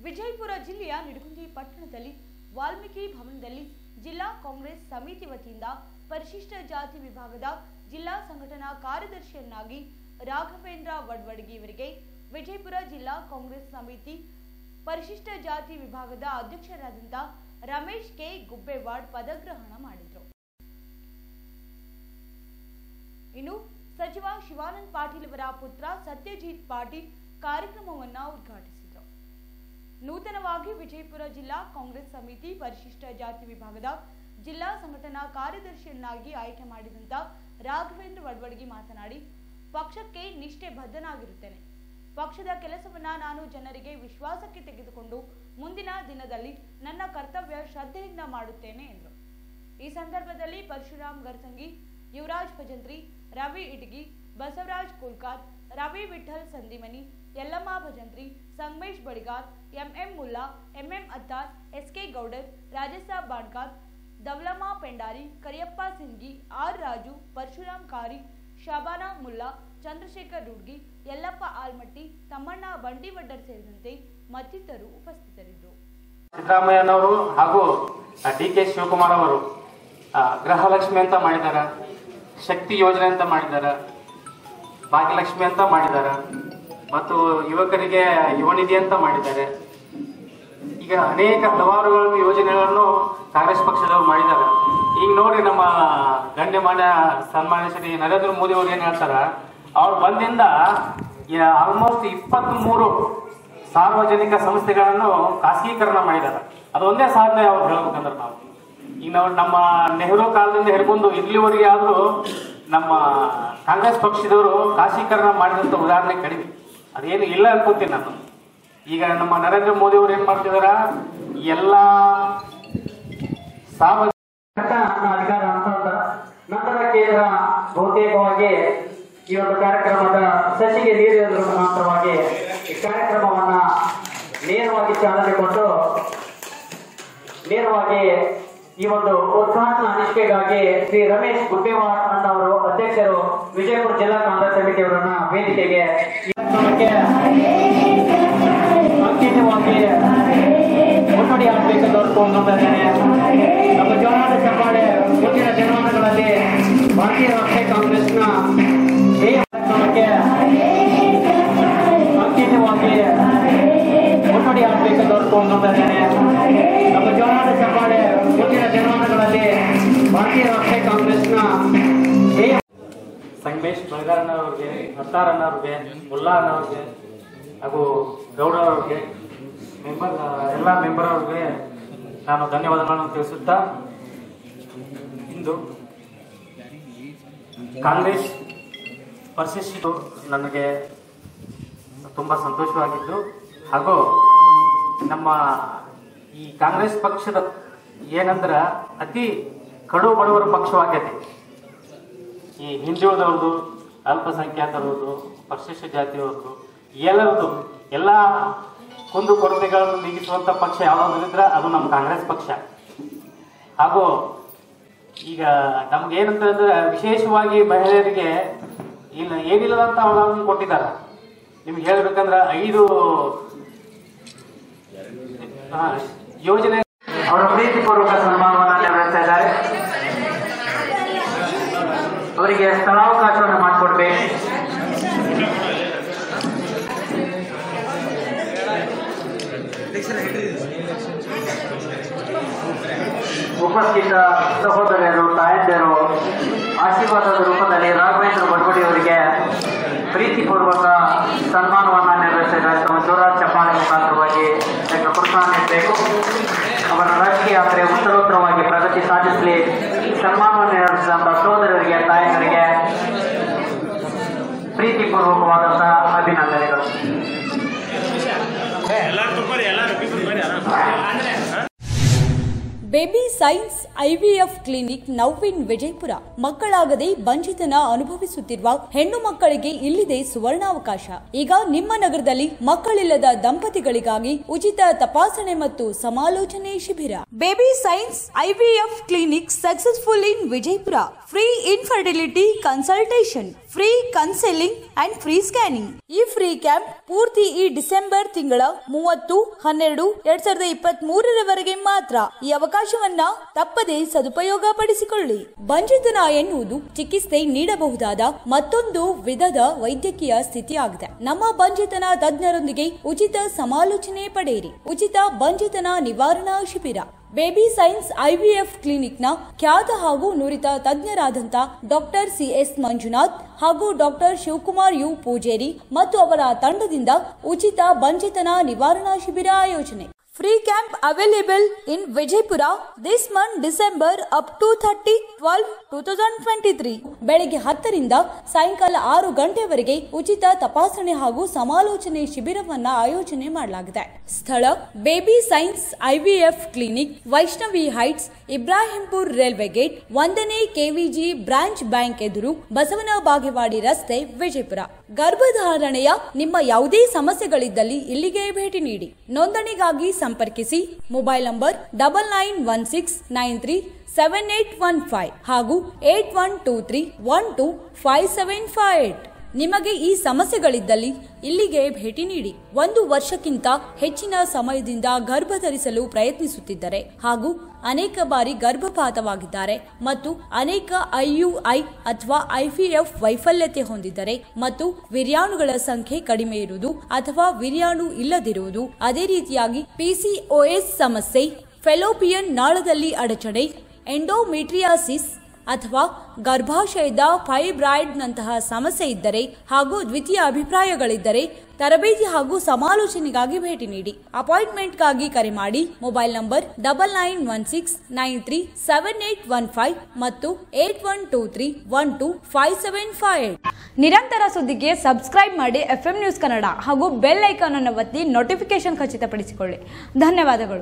ವಿಜಯಪುರ ಜಿಲ್ಲೆಯ ನಿಡಗುಂದಿ ಪಟ್ಟಣದಲ್ಲಿ ವಾಲ್ಮೀಕಿ ಭವನದಲ್ಲಿ ಜಿಲ್ಲಾ ಕಾಂಗ್ರೆಸ್ ಸಮಿತಿ ವತಿಯಿಂದ ಪರಿಶಿಷ್ಟ ಜಾತಿ ವಿಭಾಗದ ಜಿಲ್ಲಾ ಸಂಘಟನಾ ಕಾರ್ಯದರ್ಶಿಯನ್ನಾಗಿ ರಾಘವೇಂದ್ರ ವಡ್ವಡ್ಗಿ ಅವರಿಗೆ ವಿಜಯಪುರ ಜಿಲ್ಲಾ ಕಾಂಗ್ರೆಸ್ ಸಮಿತಿ ಪರಿಶಿಷ್ಟ ಜಾತಿ ವಿಭಾಗದ ಅಧ್ಯಕ್ಷರಾದಂತ ರಮೇಶ್ ಕೆ ಗುಬ್ಬೆವಾಡ್ ಪದಗ್ರಹಣ ಮಾಡಿದರು. ಇನ್ನು ಸಚಿವ ಶಿವಾನಂದ ಪಾಟೀಲ್ ಅವರ ಪುತ್ರ ಸತ್ಯಜಿತ್ ಪಾಟೀಲ್ ಕಾರ್ಯಕ್ರಮವನ್ನು ಉದ್ಘಾಟಿಸಿದರು. ನೂತನವಾಗಿ ವಿಜಯಪುರ ಜಿಲ್ಲಾ ಕಾಂಗ್ರೆಸ್ ಸಮಿತಿ ಪರಿಶಿಷ್ಟ ಜಾತಿ ವಿಭಾಗದ ಜಿಲ್ಲಾ ಸಂಘಟನಾ ಕಾರ್ಯದರ್ಶಿಯನ್ನಾಗಿ ಆಯ್ಕೆ ಮಾಡಿದಂತ ರಾಘವೇಂದ್ರ ವಡ್ವಡ್ಗಿ ಮಾತನಾಡಿ, ಪಕ್ಷಕ್ಕೆ ನಿಷ್ಠೆ ಬದ್ಧನಾಗಿರುತ್ತೇನೆ. ಪಕ್ಷದ ಕೆಲಸವನ್ನ ನಾನು ಜನರಿಗೆ ವಿಶ್ವಾಸಕ್ಕೆ ತೆಗೆದುಕೊಂಡು ಮುಂದಿನ ದಿನದಲ್ಲಿ ನನ್ನ ಕರ್ತವ್ಯ ಶ್ರದ್ಧೆಯಿಂದ ಮಾಡುತ್ತೇನೆ ಎಂದರು. ಈ ಸಂದರ್ಭದಲ್ಲಿ Parashuram Garsangi, Yuvaraj Bhajantri, Ravi Itagi, Basavaraj Kolkar, Ravi Vithal Sandimani, Yallamma Bhajantri, Sangamesh Badigar, M M Mulla, M M Attar, S K Gowdar, Rajasab Badkar, Davalamma Pendari, Kariyappa Singi, R Raju, Parashuram Kari, Shabana Mulla, Chandrashekhar Rudgi, Yallappa Almatti, Thammanna Bandivaddar ಸೇರಿದಂತೆ ಮತ್ತಿತರರು ಉಪಸ್ಥಿತರಿದ್ದರು. ಸಿದ್ದರಾಮಯ್ಯನವರು ಹಾಗೂ ಡಿಕೆ ಶಿವಕುಮಾರ್ ಅವರು ಗೃಹಲಕ್ಷ್ಮಿ ಅಂತ ಮಾಡಿದಾರ, ಶಕ್ತಿ ಯೋಜನೆ ಅಂತ ಮಾಡಿದಾರ, ಭಾಗ್ಯಲಕ್ಷ್ಮಿ ಅಂತ ಮಾಡಿದಾರ, ಮತ್ತು ಯುವಕರಿಗೆ ಯುವ ನಿಧಿ ಅಂತ ಮಾಡಿದ್ದಾರೆ. ಈಗ ಅನೇಕ ಹಲವಾರು ಯೋಜನೆಗಳನ್ನು ಕಾಂಗ್ರೆಸ್ ಪಕ್ಷದವರು ಮಾಡಿದ್ದಾರೆ. ಈಗ ನೋಡ್ರಿ, ನಮ್ಮ ಗಣ್ಯಮಾನ್ಯ ಸನ್ಮಾನ್ಯ ಶ್ರೀ ನರೇಂದ್ರ ಮೋದಿ ಅವರು ಏನ್ ಹೇಳ್ತಾರ, ಅವ್ರು ಬಂದಿಂದ ಆಲ್ಮೋಸ್ಟ್ 23 ಸಾರ್ವಜನಿಕ ಸಂಸ್ಥೆಗಳನ್ನು ಖಾಸಗೀಕರಣ ಮಾಡಿದ್ದಾರೆ. ಅದೊಂದೇ ಸಾಧನೆ ಅವ್ರು ಹೇಳ್ಬೇಕಂದ್ರೆ ಈಗ ನಾವು ನಮ್ಮ ನೆಹರು ಕಾಲದಿಂದ ಹಿಡ್ಕೊಂಡು ಇಲ್ಲಿವರೆಗೆ ಆದ್ರೂ ನಮ್ಮ ಕಾಂಗ್ರೆಸ್ ಪಕ್ಷದವರು ಖಾಸಗೀಕರಣ ಮಾಡಿದಂತ ಉದಾಹರಣೆ ಕಡಿಮೆ, ಅದೇನು ಇಲ್ಲ ಅನ್ಕೋತೀನಿ ನಾನು. ಈಗ ನಮ್ಮ ನರೇಂದ್ರ ಮೋದಿ ಅವರು ಏನ್ ಮಾಡ್ತಿದಾರ, ಎಲ್ಲ ಸಾರ್ವಜನಿಕ ಅಧಿಕಾರ ಅಂತ ನಂತರ ಕೇಂದ್ರ ಬಹುತೇಕವಾಗಿ ಈ ಒಂದು ಕಾರ್ಯಕ್ರಮದ ಸಸಿಗೆ ನೀಡಿರುವುದರ ಮಾತ್ರವಾಗಿ ಈ ಕಾರ್ಯಕ್ರಮವನ್ನ ನೇರವಾಗಿ ಚಾಲನೆ ಕೊಟ್ಟು ನೇರವಾಗಿ ಈ ಒಂದು ಉದ್ಘಾಟನಾ ಅನಿಷ್ಠೆಗಾಗಿ ಶ್ರೀ ರಮೇಶ್ ಗುಬ್ಬೆವಾಡ್ ಅನ್ನವರು ಅಧ್ಯಕ್ಷರು ವಿಜಯಪುರ ಜಿಲ್ಲಾ ಕಾಂಗ್ರೆಸ್ ಸಮಿತಿಯವರನ್ನ ವೇದಿಕೆಗೆ ಅಂಕಿತವಾಗಿ ಮುನ್ನಡಿ ಹಾಕಬೇಕೆಂದು ಕೋರುತ್ತಿದ್ದೇನೆ. ನಮ್ಮ ಜೋರಾದ ಚಪ್ಪಾಳೆ ಮುಂದಿನ ದಿನಮಾನಗಳಲ್ಲಿ ಭಾರತೀಯ ರಾಷ್ಟ್ರೀಯ ಕಾಂಗ್ರೆಸ್ನ ಕಾರ್ಯಕ್ರಮಕ್ಕೆ ಅಂಕಿತವಾಗಿ ಮುನ್ನಡಿ ಹಾಕಬೇಕೆಂದು ಕೋರುತ್ತಿದ್ದೇನೆ. ನಮ್ಮ ಜೋರಾದ ಚಪ್ಪಾಳೆ ಮುಂದಿನ ದಿನಮಾನಗಳಲ್ಲಿ ಭಾರತೀಯ ರಾಷ್ಟ್ರೀಯ ಕಾಂಗ್ರೆಸ್ನ ಸಂಗಮೇಶ್ ಬಳಿಗಾರಣ್ಣವ್ರಿಗೆ, ಅತ್ತಾರಣ್ಣವ್ರಿಗೆ, ಮುಲ್ಲಾ ಅನ್ನವ್ರಿಗೆ ಹಾಗೂ ಗೌಡರವ್ರಿಗೆ, ಎಲ್ಲ ಮೆಂಬರ್ ಅವ್ರಿಗೆ ನಾನು ಧನ್ಯವಾದಗಳನ್ನು ತಿಳಿಸುತ್ತಾ, ಇಂದು ಕಾಂಗ್ರೆಸ್ ಪರಿಶಿಷ್ಟ ನನಗೆ ತುಂಬ ಸಂತೋಷವಾಗಿದ್ದು, ಹಾಗೂ ನಮ್ಮ ಈ ಕಾಂಗ್ರೆಸ್ ಪಕ್ಷದ ಏನಂದ್ರೆ ಅತಿ ಕಡು ಬಡವರ ಪಕ್ಷವಾಗೈತಿ. ಈ ಹಿಂದುಳಿದವ್ರದ್ದು, ಅಲ್ಪಸಂಖ್ಯಾತರವ್ರದ್ದು, ಪರಿಶಿಷ್ಟ ಜಾತಿಯವ್ರದ್ದು, ಎಲ್ಲರದ್ದು ಎಲ್ಲ ಕುಂದು ಕೊರತೆಗಳನ್ನು ನೀಗಿಸುವಂತ ಪಕ್ಷ ಯಾವುದಾದ್ರಿದ್ರೆ ಅದು ನಮ್ಮ ಕಾಂಗ್ರೆಸ್ ಪಕ್ಷ. ಹಾಗೂ ಈಗ ನಮ್ಗೆ ಏನಂತಂದ್ರೆ ವಿಶೇಷವಾಗಿ ಮಹಿಳೆಯರಿಗೆ ಇಲ್ಲ ಏನಿಲ್ಲದಂತ ಅವಕಾಶ ಕೊಟ್ಟಿದ್ದಾರೆ. ನಿಮ್ಗೆ ಹೇಳ್ಬೇಕಂದ್ರೆ 5 ಯೋಜನೆ ಅವರ ಪ್ರೀತಿಪೂರ್ವಕ ಸನ್ಮಾನವನ್ನು ನೆರವೇರಿಸ್ತಾ ಇದ್ದಾರೆ. ಅವರಿಗೆ ಸ್ಥಳಾವಕಾಶವನ್ನು ಮಾಡಿಕೊಡ್ಬೇಕು. ಉಪಸ್ಥಿತ ಸಹೋದರಿಯರು, ತಾಯಂದಿರು ಆಶೀರ್ವಾದದ ರೂಪದಲ್ಲಿ ರಾಘವೇಂದ್ರ ವಡ್ವಡ್ಗಿ ಅವರಿಗೆ ಪ್ರೀತಿಪೂರ್ವಕ ಸನ್ಮಾನವನ್ನು ನೆರವೇರಿಸಿದ್ದಾರೆ. ತಮ್ಮ ಜೋರಾದ ಚಪ್ಪಾಳೆ ಮುಖಾಂತರವಾಗಿ ಪ್ರೋತ್ಸಾಹ ನೀಡಬೇಕು. ಅವರ ರಾಜಕೀಯ ಯಾತ್ರೆ ಉತ್ತರೋತ್ತರವಾಗಿ ಪ್ರಗತಿ ಸಾಧಿಸಲಿ. ಸನ್ಮಾನವನ್ನು ನೆರವೇರಿಸಿದಂತಹ ಸಹೋದರರಿಗೆ, ತಾಯಂದಿರಿಗೆ ಪ್ರೀತಿಪೂರ್ವಕವಾದಂತಹ ಅಭಿನಂದನೆಗಳು. ಬೇಬಿ ಸೈನ್ಸ್ ಐವಿಎಫ್ ಕ್ಲಿನಿಕ್ ನೌವಿನ್ ವಿಜಯಪುರ. ಮಕ್ಕಳಾಗದೆ ಬಂಜಿತನ ಅನುಭವಿಸುತ್ತಿರುವ ಹೆಣ್ಣು ಮಕ್ಕಳಿಗೆ ಇಲ್ಲಿದೆ ಸುವರ್ಣಾವಕಾಶ. ಈಗ ನಿಮ್ಮ ನಗರದಲ್ಲಿ ಮಕ್ಕಳಿಲ್ಲದ ದಂಪತಿಗಳಿಗಾಗಿ ಉಚಿತ ತಪಾಸಣೆ ಮತ್ತು ಸಮಾಲೋಚನೆ ಶಿಬಿರ. Baby science IVF clinic successful in Vijayapura. Free infertility consultation. Free counselling and free scanning. ಈ ಫ್ರೀ ಕ್ಯಾಂಪ್ ಪೂರ್ತಿ ಈ ಡಿಸೆಂಬರ್ ತಿಂಗಳ 30/12/2023 ಮಾತ್ರ. ಈ ಅವಕಾಶವನ್ನ ತಪ್ಪದೇ ಸದುಪಯೋಗ ಪಡಿಸಿಕೊಳ್ಳಿ. ಬಂಜೆತನ ಎನ್ನುವುದು ಚಿಕಿತ್ಸೆ ನೀಡಬಹುದಾದ ಮತ್ತೊಂದು ವಿಧದ ವೈದ್ಯಕೀಯ ಸ್ಥಿತಿಯಾಗಿದೆ. ನಮ್ಮ ಬಂಜೆತನ ತಜ್ಞರೊಂದಿಗೆ ಉಚಿತ ಸಮಾಲೋಚನೆ ಪಡೆಯಿರಿ. ಉಚಿತ ಬಂಜೆತನ ನಿವಾರಣಾ ಶಿಬಿರ. ಬೇಬಿ ಸೈನ್ಸ್ IVF ಕ್ಲಿನಿಕ್ನ ಖ್ಯಾತ ಹಾಗೂ ನುರಿತ ತಜ್ಞರಾದಂಥ ಡಾಕ್ಟರ್ CS ಮಂಜುನಾಥ್ ಹಾಗೂ ಡಾಕ್ಟರ್ ಶಿವಕುಮಾರ್ ಯು ಪೂಜೇರಿ ಮತ್ತು ಅವರ ತಂಡದಿಂದ ಉಚಿತ ಬಂಜೆತನ ನಿವಾರಣಾ ಶಿಬಿರ ಆಯೋಜನೆ. Free camp available in Vijaypura this month December up to 30/12/2023. ಬೆಳಗ್ಗೆ 10 ರಿಂದ ಸಾಯಂಕಾಲ 6 ಗಂಟೆವರೆಗೆ ಉಚಿತ ತಪಾಸಣೆ ಹಾಗೂ ಸಮಾಲೋಚನೆ ಶಿಬಿರವನ್ನ ಆಯೋಜನೆ ಮಾಡಲಾಗಿದೆ. ಸ್ಥಳ baby science IVF clinic, Vaishnavi heights, Ibrahimpur railway gate, 1ನೇ KVG ಬ್ರಾಂಚ್ ಬ್ಯಾಂಕ್ ಎದುರು, ಬಸವನ ಬಾಗೇವಾಡಿ ರಸ್ತೆ, ವಿಜಯಪುರ. ಗರ್ಭಧಾರಣೆಯ ನಿಮ್ಮ ಯಾವುದೇ ಸಮಸ್ಯೆಗಳಿದ್ದಲ್ಲಿ ಇಲ್ಲಿಗೆ ಭೇಟಿ ನೀಡಿ. ನೋಂದಣಿಗಾಗಿ ಸಂಪರ್ಕಿಸಿ. ಮೊಬೈಲ್ ನಂಬರ್ 9916937815 ಹಾಗೂ 8123125758. ನಿಮಗೆ ಈ ಸಮಸ್ಯೆಗಳಿದ್ದಲ್ಲಿ ಇಲ್ಲಿಗೆ ಭೇಟಿ ನೀಡಿ. 1 ವರ್ಷಕ್ಕಿಂತ ಹೆಚ್ಚಿನ ಸಮಯದಿಂದ ಗರ್ಭ ಧರಿಸಲು ಪ್ರಯತ್ನಿಸುತ್ತಿದ್ದರೆ ಹಾಗೂ ಅನೇಕ ಬಾರಿ ಗರ್ಭಪಾತವಾಗಿದ್ದಾರೆ ಮತ್ತು ಅನೇಕ IUI ಅಥವಾ IVF ವೈಫಲ್ಯತೆ ಹೊಂದಿದ್ದರೆ ಮತ್ತು ವಿರ್ಯಾಣುಗಳ ಸಂಖ್ಯೆ ಕಡಿಮೆ ಇರುವುದು ಅಥವಾ ವಿರ್ಯಾಣು ಇಲ್ಲದಿರುವುದು, ಅದೇ ರೀತಿಯಾಗಿ PCOS ಸಮಸ್ಯೆ, ಫೆಲೋಪಿಯನ್ ನಾಳದಲ್ಲಿ ಅಡಚಣೆ, ಎಂಡೋಮೆಟ್ರಿಯಾಸಿಸ್ ಅಥವಾ ಗರ್ಭಾಶಯದ ಫೈಬ್ರಾಯ್ಡ್ ನಂತಹ ಸಮಸ್ಯೆ ಇದ್ದರೆ ಹಾಗೂ ದ್ವಿತೀಯ ಅಭಿಪ್ರಾಯಗಳಿದ್ದರೆ ತರಬೇತಿ ಹಾಗೂ ಸಮಾಲೋಚನೆಗಾಗಿ ಭೇಟಿ ನೀಡಿ. ಅಪಾಯಿಂಟ್ಮೆಂಟ್ಗಾಗಿ ಕರೆ ಮಾಡಿ. ಮೊಬೈಲ್ ನಂಬರ್ 9916937815 ಮತ್ತು 8123125758. ನಿರಂತರ ಸುದ್ದಿಗೆ ಸಬ್ಸ್ಕ್ರೈಬ್ ಮಾಡಿ FM ನ್ಯೂಸ್ ಕನ್ನಡ ಹಾಗೂ ಬೆಲ್ ಐಕಾನ್ ಅನ್ನು ಒತ್ತಿ ನೋಟಿಫಿಕೇಶನ್ ಖಚಿತಪಡಿಸಿಕೊಳ್ಳಿ. ಧನ್ಯವಾದಗಳು.